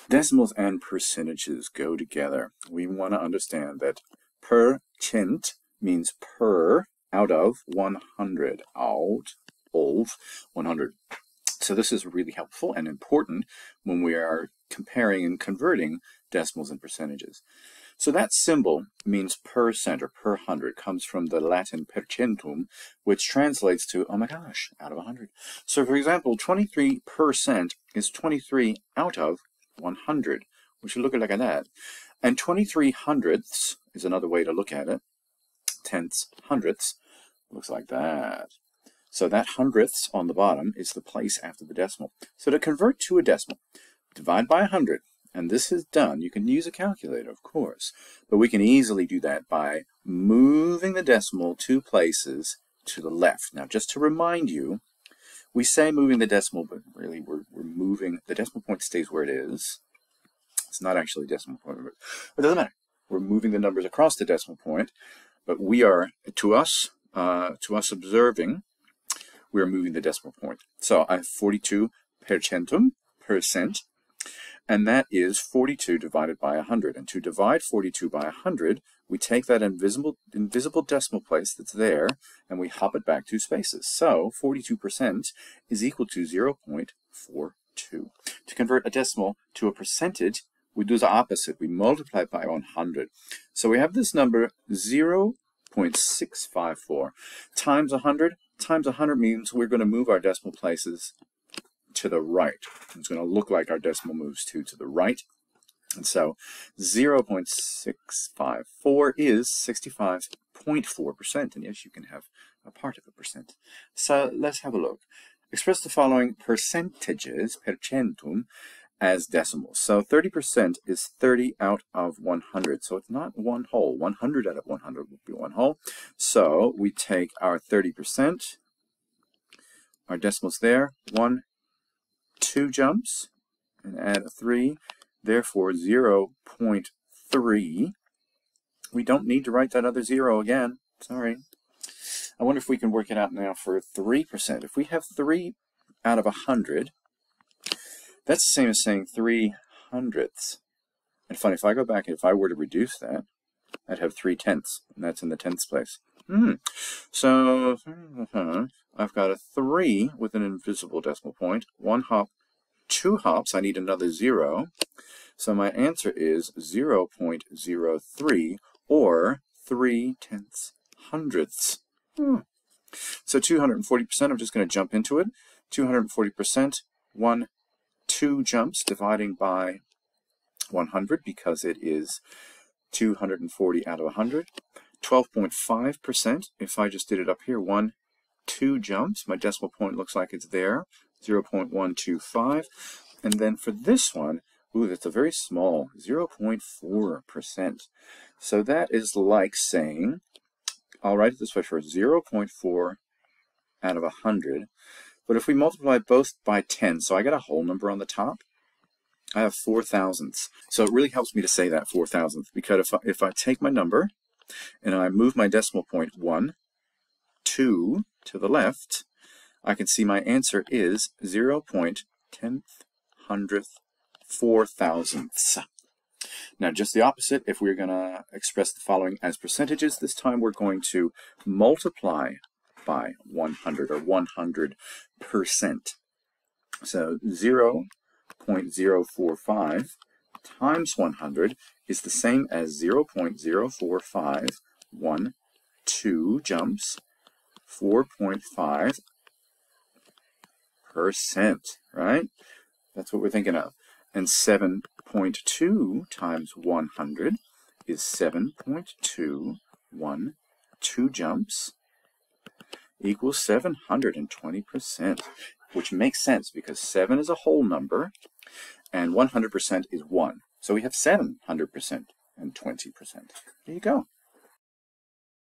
Decimals and percentages go together. We want to understand that percent means per out of 100, out of 100. So this is really helpful and important when we are comparing and converting decimals and percentages. So that symbol means percent or per hundred, comes from the Latin percentum, which translates to, oh my gosh, out of 100. So for example, 23% is 23 out of 100. We should look at it like that. And 23 hundredths is another way to look at it. Tenths, hundredths, looks like that. So that hundredths on the bottom is the place after the decimal. So to convert to a decimal, divide by 100. And this is done. You can use a calculator, of course, but we can easily do that by moving the decimal 2 places to the left. Now, just to remind you, we say moving the decimal, but really we're moving, the decimal point stays where it is. It's not actually a decimal point, but it doesn't matter. We're moving the numbers across the decimal point, but we are, to us observing, we're moving the decimal point. So I have 42 percent, and that is 42 divided by 100. And to divide 42 by 100, we take that invisible decimal place that's there, and we hop it back 2 spaces. So 42% is equal to 0.42. To convert a decimal to a percentage, we do the opposite. We multiply it by 100. So we have this number 0.654 times 100. Times 100 means we're going to move our decimal places to the right. It's going to look like our decimal moves to the right. And so 0.654 is 65.4%. And yes, you can have a part of a percent. So let's have a look. Express the following percentages, percentum, as decimals. So 30% is 30 out of 100. So it's not one whole. 100 out of 100 would be one whole. So we take our 30%, our decimals there, 1, 2 jumps, and add a 3, therefore 0.3. We don't need to write that other 0 again. Sorry. I wonder if we can work it out now for 3%. If we have 3 out of 100, that's the same as saying 3 hundredths. And funny, if I go back and if I were to reduce that, I'd have 3 tenths, and that's in the tenths place. So I've got a 3 with an invisible decimal point, 1 hop, 2 hops, I need another 0. So my answer is 0.03 or 3 tenths hundredths. So 240%, I'm just going to jump into it. 240%, 2 jumps dividing by 100 because it is 240 out of 100. 12.5%, if I just did it up here, 2 jumps. My decimal point looks like it's there, 0.125. And then for this one, ooh, that's a very small, 0.4%. So that is like saying, I'll write it this way first, 0.4 out of 100. But if we multiply both by 10, so I got a whole number on the top, I have 4 thousandths. So it really helps me to say that 4 thousandths, because if I take my number and I move my decimal point 1, 2 to the left, I can see my answer is 0.10 hundredth 4 thousandths. Now just the opposite, if we're going to express the following as percentages, this time we're going to multiply by 100 or 100%. So 0.045 times 100 is the same as 0.045, 2 jumps, 4.5%, right? That's what we're thinking of. And 7.2 times 100 is 7.2, 2 jumps, equals 720%, which makes sense because 7 is a whole number and 100% is 1. So we have 700% and 20%. There you go.